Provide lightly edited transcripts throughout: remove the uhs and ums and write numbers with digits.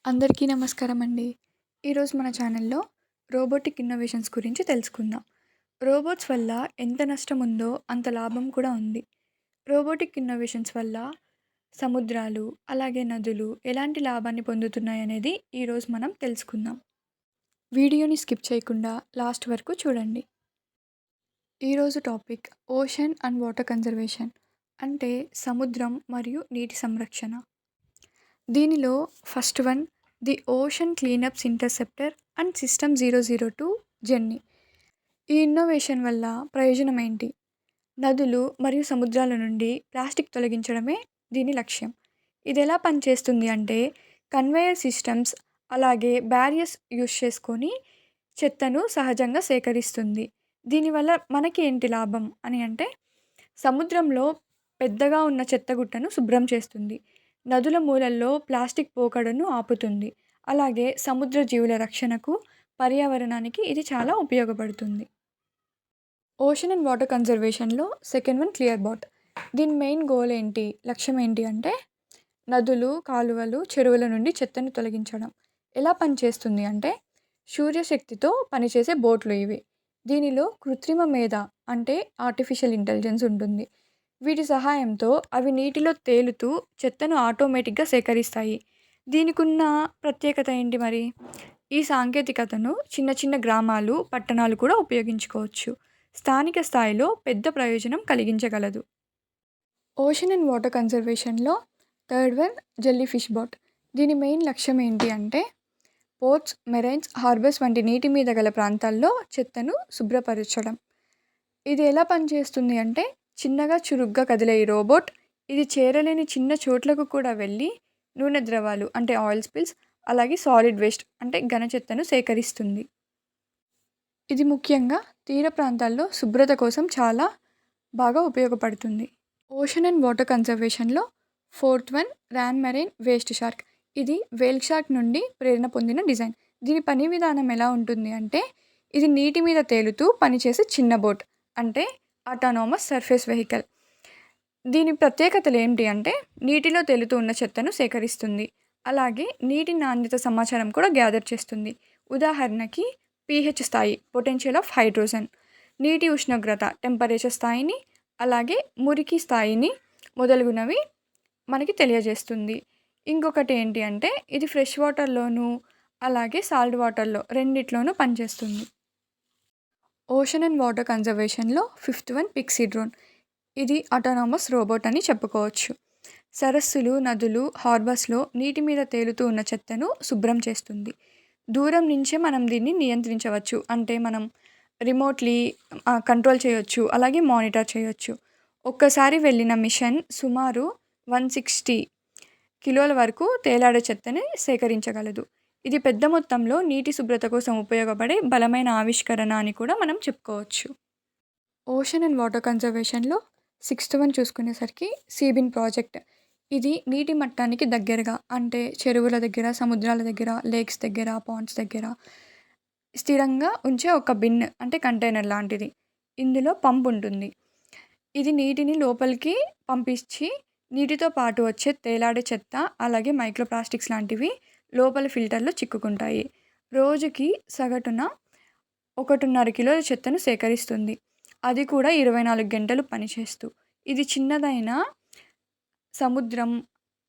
అందరికీ నమస్కారం అండి. ఈరోజు మన ఛానల్లో రోబోటిక్ ఇన్నోవేషన్స్ గురించి తెలుసుకుందాం. రోబోట్స్ వల్ల ఎంత నష్టం ఉందో అంత లాభం కూడా ఉంది. రోబోటిక్ ఇన్నోవేషన్స్ వల్ల సముద్రాలు, అలాగే నదులు ఎలాంటి లాభాన్ని పొందుతున్నాయనేది ఈరోజు మనం తెలుసుకుందాం. వీడియోని స్కిప్ చేయకుండా లాస్ట్ వరకు చూడండి. ఈరోజు topic ocean and water conservation, అంటే సముద్రం మరియు నీటి సంరక్షణ. దీనిలో first one the ocean cleanups interceptor and system 002 jenny. ఈ ఇన్నోవేషన్ వల్ల ప్రయోజనం ఏంటి? నదులు మరియు సముద్రాల నుండి ప్లాస్టిక్ తొలగించడమే దీని లక్ష్యం. ఇది ఎలా పనిచేస్తుంది అంటే కన్వేయర్ సిస్టమ్స్ అలాగే బ్యారియర్స్ యూస్ చేసుకొని చెత్తను సహజంగా సేకరిస్తుంది. దీనివల్ల మనకి ఏంటి లాభం అని అంటే సముద్రంలో పెద్దగా ఉన్న చెత్తగుట్టను శుభ్రం చేస్తుంది. నదుల మూలల్లో ప్లాస్టిక్ పోకడను ఆపుతుంది. అలాగే సముద్ర జీవుల రక్షణకు, పర్యావరణానికి ఇది చాలా ఉపయోగపడుతుంది. ఓషన్ అండ్ వాటర్ కన్జర్వేషన్లో సెకండ్ వన్ క్లియర్ బాట్. దీని మెయిన్ గోల్ ఏంటి, లక్ష్యం ఏంటి అంటే నదులు, కాలువలు, చెరువుల నుండి చెత్తను తొలగించడం. ఎలా పనిచేస్తుంది అంటే సూర్యశక్తితో పనిచేసే బోట్లు ఇవి. దీనిలో కృత్రిమ మేధ అంటే ఆర్టిఫిషియల్ ఇంటెలిజెన్స్ ఉంటుంది. వీటి సహాయంతో అవి నీటిలో తేలుతూ చెత్తను ఆటోమేటిక్గా సేకరిస్తాయి. దీనికున్న ప్రత్యేకత ఏంటి మరి? ఈ సాంకేతికతను చిన్న చిన్న గ్రామాలు, పట్టణాలు కూడా ఉపయోగించుకోవచ్చు. స్థానిక స్థాయిలో పెద్ద ప్రయోజనం కలిగించగలదు. ఓషన్ అండ్ వాటర్ కన్జర్వేషన్లో third one jelly fish bot. దీని మెయిన్ లక్ష్యం ఏంటి అంటే పోర్ట్స్, మెరైన్స్, హార్బర్స్ వంటి నీటి మీద గల ప్రాంతాల్లో చెత్తను శుభ్రపరచడం. ఇది ఎలా పనిచేస్తుంది అంటే చిన్నగా చురుగ్గా కదిలే ఈ రోబోట్ ఇది చేరలేని చిన్న చోట్లకు కూడా వెళ్ళి నూనె ద్రవాలు అంటే ఆయిల్ స్పిల్స్, అలాగే సాలిడ్ వేస్ట్ అంటే ఘన చెత్తను సేకరిస్తుంది. ఇది ముఖ్యంగా తీర ప్రాంతాల్లో శుభ్రత కోసం చాలా బాగా ఉపయోగపడుతుంది. ఓషన్ అండ్ వాటర్ కన్జర్వేషన్లో fourth one Ryan marine waste shark. ఇది వేల్ షార్క్ నుండి ప్రేరణ పొందిన డిజైన్. దీని పని విధానం ఎలా ఉంటుంది అంటే ఇది నీటి మీద తేలుతూ పనిచేసే చిన్న బోట్ అంటే ఆటోనామస్ సర్ఫేస్ వెహికల్. దీని ప్రత్యేకతలు ఏంటి అంటే నీటిలో తేలుతూ ఉన్న చెత్తను సేకరిస్తుంది. అలాగే నీటి నాణ్యత సమాచారం కూడా గ్యాదర్ చేస్తుంది. ఉదాహరణకి pH స్థాయి, పొటెన్షియల్ ఆఫ్ హైడ్రోజన్, నీటి ఉష్ణోగ్రత టెంపరేచర్ స్థాయిని, అలాగే మురికి స్థాయిని మొదలగునవి మనకి తెలియజేస్తుంది. ఇంకొకటి ఏంటి అంటే ఇది ఫ్రెష్ వాటర్లోనూ అలాగే సాల్ట్ వాటర్లో రెండిట్లోనూ పనిచేస్తుంది. ఓషన్ అండ్ వాటర్ కన్జర్వేషన్లో ఫిఫ్త్ వన్ పిక్సీ డ్రోన్. ఇది ఆటోనామస్ రోబోట్ అని చెప్పుకోవచ్చు. సరస్సులు, నదులు, హార్బర్స్లో నీటి మీద తేలుతూ ఉన్న చెత్తను శుభ్రం చేస్తుంది. దూరం నుంచే మనం దీన్ని నియంత్రించవచ్చు. అంటే మనం రిమోట్లీ కంట్రోల్ చేయొచ్చు, అలాగే మానిటర్ చేయొచ్చు. ఒక్కసారి వెళ్ళిన మిషన్ సుమారు 160 కిలోల వరకు తేలాడే చెత్తని సేకరించగలదు. ఇది పెద్ద మొత్తంలో నీటి శుభ్రత కోసం ఉపయోగపడే బలమైన ఆవిష్కరణ అని కూడా మనం చెప్పుకోవచ్చు. ఓషన్ అండ్ వాటర్ కన్జర్వేషన్లో సిక్స్త్ వన్ చూసుకునేసరికి సీబిన్ ప్రాజెక్ట్. ఇది నీటి మట్టానికి దగ్గరగా అంటే చెరువుల దగ్గర, సముద్రాల దగ్గర, లేక్స్ దగ్గర, పాండ్స్ దగ్గర స్థిరంగా ఉంచే ఒక బిన్ అంటే కంటైనర్ లాంటిది. ఇందులో పంప్ ఉంటుంది. ఇది నీటిని లోపలికి పంపించి నీటితో పాటు వచ్చే తేలాడే చెత్త, అలాగే మైక్రోప్లాస్టిక్స్ లాంటివి లోపల ఫిల్టర్లో చిక్కుకుంటాయి. రోజుకి సగటున 1.5 కిలోల చెత్తను సేకరిస్తుంది. అది కూడా 24 గంటలు పనిచేస్తూ. ఇది చిన్నదైన సముద్రం,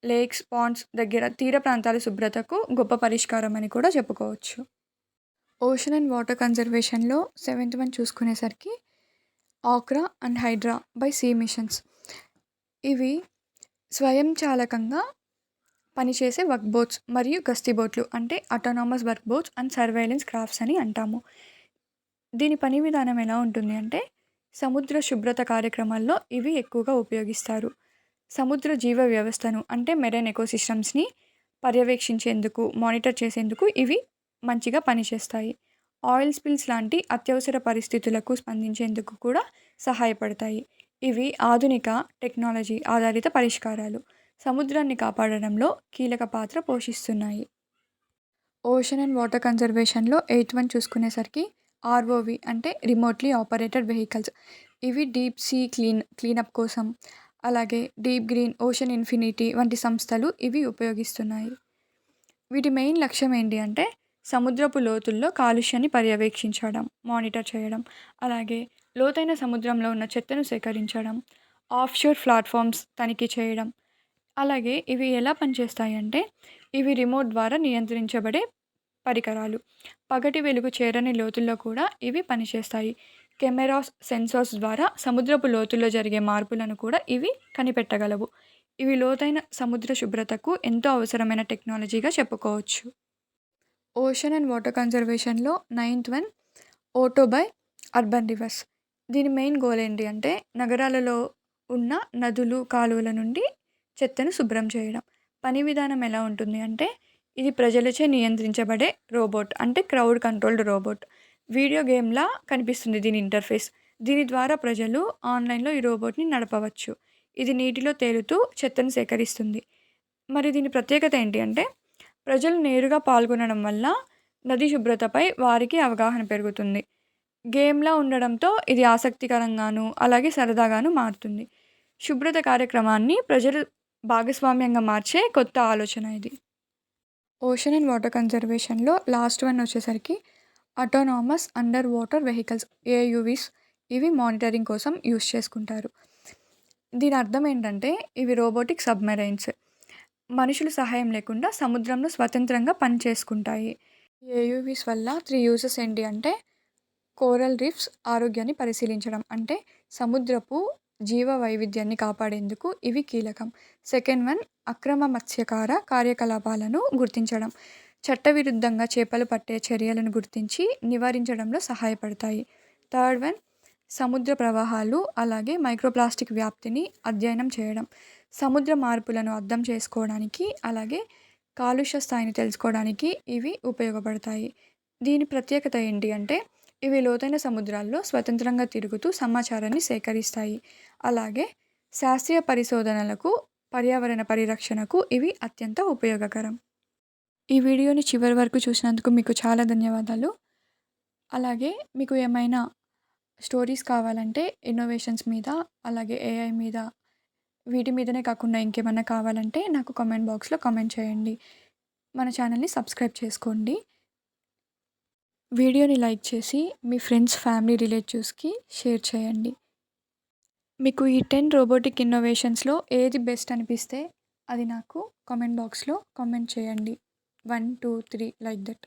లేక్స్, పాండ్స్ దగ్గర తీర ప్రాంతాల శుభ్రతకు గొప్ప పరిష్కారం అని కూడా చెప్పుకోవచ్చు. ఓషన్ అండ్ వాటర్ కన్జర్వేషన్లో సెవెంత్ వన్ చూసుకునేసరికి ఆక్రా and hydra by sea missions. ఇవి స్వయంచాలకంగా పనిచేసే వర్క్ బోట్స్ మరియు గస్తీ బోట్లు అంటే autonomous work boats and surveillance crafts అని అంటాము. దీని పని విధానం ఎలా ఉంటుంది అంటే సముద్ర శుభ్రత కార్యక్రమాల్లో ఇవి ఎక్కువగా ఉపయోగిస్తారు. సముద్ర జీవ వ్యవస్థను అంటే మెరైన్ ఎకోసిస్టమ్స్ని పర్యవేక్షించేందుకు, మానిటర్ చేసేందుకు ఇవి మంచిగా పనిచేస్తాయి. ఆయిల్ స్పిల్స్ లాంటి అత్యవసర పరిస్థితులకు స్పందించేందుకు కూడా సహాయపడతాయి. ఇవి ఆధునిక టెక్నాలజీ ఆధారిత పరిష్కారాలు సముద్రాన్ని కాపాడడంలో కీలక పాత్ర పోషిస్తున్నాయి. ఓషన్ అండ్ వాటర్ కన్జర్వేషన్లో ఎయిత్ వన్ చూసుకునేసరికి ఆర్ఓవి అంటే రిమోట్లీ ఆపరేటెడ్ వెహికల్స్. ఇవి డీప్ సీ క్లీనప్ కోసం, అలాగే డీప్ గ్రీన్, ఓషన్ ఇన్ఫినిటీ వంటి సంస్థలు ఇవి ఉపయోగిస్తున్నాయి. వీటి మెయిన్ లక్ష్యం ఏంటి అంటే సముద్రపు లోతుల్లో కాలుష్యాన్ని పర్యవేక్షించడం, మానిటర్ చేయడం, అలాగే లోతైన సముద్రంలో ఉన్న చెత్తను సేకరించడం, ఆఫ్‌షోర్ ప్లాట్‌ఫార్మ్స్ తనిఖీ చేయడం. అలాగే ఇవి ఎలా పనిచేస్తాయంటే, ఇవి రిమోట్ ద్వారా నియంత్రించబడే పరికరాలు. పగటి వెలుగు చేరని లోతుల్లో కూడా ఇవి పనిచేస్తాయి. కెమెరాస్, సెన్సార్స్ ద్వారా సముద్రపు లోతుల్లో జరిగే మార్పులను కూడా ఇవి కనిపెట్టగలవు. ఇవి లోతైన సముద్ర శుభ్రతకు ఎంతో అవసరమైన టెక్నాలజీగా చెప్పుకోవచ్చు. ఓషన్ అండ్ వాటర్ కన్జర్వేషన్‌లో ninth one auto by urban rivers. దీని మెయిన్ గోల్ ఏంటి అంటే నగరాలలో ఉన్న నదులు, కాలువల నుండి చెత్తను శుభ్రం చేయడం. పని విధానం ఎలా ఉంటుంది అంటే ఇది ప్రజలచే నియంత్రించబడే రోబోట్ అంటే క్రౌడ్ కంట్రోల్డ్ రోబోట్. వీడియో గేమ్‌లా కనిపిస్తుంది దీని ఇంటర్ఫేస్. దీని ద్వారా ప్రజలు ఆన్‌లైన్‌లో ఈ రోబోట్‌ని నడపవచ్చు. ఇది నీటిలో తేలుతూ చెత్తను సేకరిస్తుంది. మరి దీని ప్రత్యేకత ఏంటి అంటే ప్రజలు నేరుగా పాల్గొనడం వల్ల నది శుభ్రతపై వారికి అవగాహన పెరుగుతుంది. గేమ్‌లా ఉండడంతో ఇది ఆసక్తికరంగాను, అలాగే సరదాగాను మారుతుంది. శుభ్రత కార్యక్రమాన్ని ప్రజలు భాగస్వామ్యంగా మార్చే కొత్త ఆలోచన ఇది. ఓషన్ అండ్ వాటర్ కన్జర్వేషన్‌లో లాస్ట్ వన్ వచ్చేసరికి autonomous under water vehicles AUVs. ఇవి మానిటరింగ్ కోసం యూజ్ చేసుకుంటారు. దీని అర్థం ఏంటంటే ఇవి రోబోటిక్ సబ్‌మెరైన్స్. మనుషుల సహాయం లేకుండా సముద్రంలో స్వతంత్రంగా పనిచేసుకుంటాయి. ఏయువీస్ వల్ల 3 యూజెస్ ఏంటి అంటే కోరల్ రీఫ్స్ ఆరోగ్యాన్ని పరిశీలించడం. అంటే సముద్రపు జీవ వైవిధ్యాన్ని కాపాడేందుకు ఇవి కీలకం. సెకండ్ వన్ అక్రమ మత్స్యకార కార్యకలాపాలను గుర్తించడం. చట్టవిరుద్ధంగా చేపలు పట్టే చర్యలను గుర్తించి నివారించడంలో సహాయపడతాయి. థర్డ్ వన్ సముద్ర ప్రవాహాలు అలాగే మైక్రోప్లాస్టిక్ వ్యాప్తిని అధ్యయనం చేయడం. సముద్ర మార్పులను అర్థం చేసుకోవడానికి అలాగే కాలుష్య స్థాయిని తెలుసుకోవడానికి ఇవి ఉపయోగపడతాయి. దీని ప్రత్యేకత ఏంటి అంటే ఇవి లోతైన సముద్రాల్లో స్వతంత్రంగా తిరుగుతూ సమాచారాన్ని సేకరిస్తాయి. అలాగే శాస్త్రీయ పరిశోధనలకు, పర్యావరణ పరిరక్షణకు ఇవి అత్యంత ఉపయోగకరం. ఈ వీడియోని చివరి వరకు చూసినందుకు మీకు చాలా ధన్యవాదాలు. అలాగే మీకు ఏమైనా స్టోరీస్ కావాలంటే ఇన్నోవేషన్స్ మీద, అలాగే ఏఐ మీద, వీటి మీదనే కాకుండా ఇంకేమన్నా కావాలంటే నాకు కామెంట్ బాక్స్‌లో కామెంట్ చేయండి. మన ఛానల్‌ని సబ్స్క్రైబ్ చేసుకోండి. వీడియోని లైక్ చేసి మీ ఫ్రెండ్స్, ఫ్యామిలీ, రిలేటివ్స్‌కి షేర్ చేయండి. మీకు ఈ 10 రోబోటిక్ ఇన్నోవేషన్స్‌లో ఏది బెస్ట్ అనిపిస్తే అది నాకు కామెంట్ బాక్స్‌లో కామెంట్ చేయండి. 1, 2, 3 లైక్ దట్.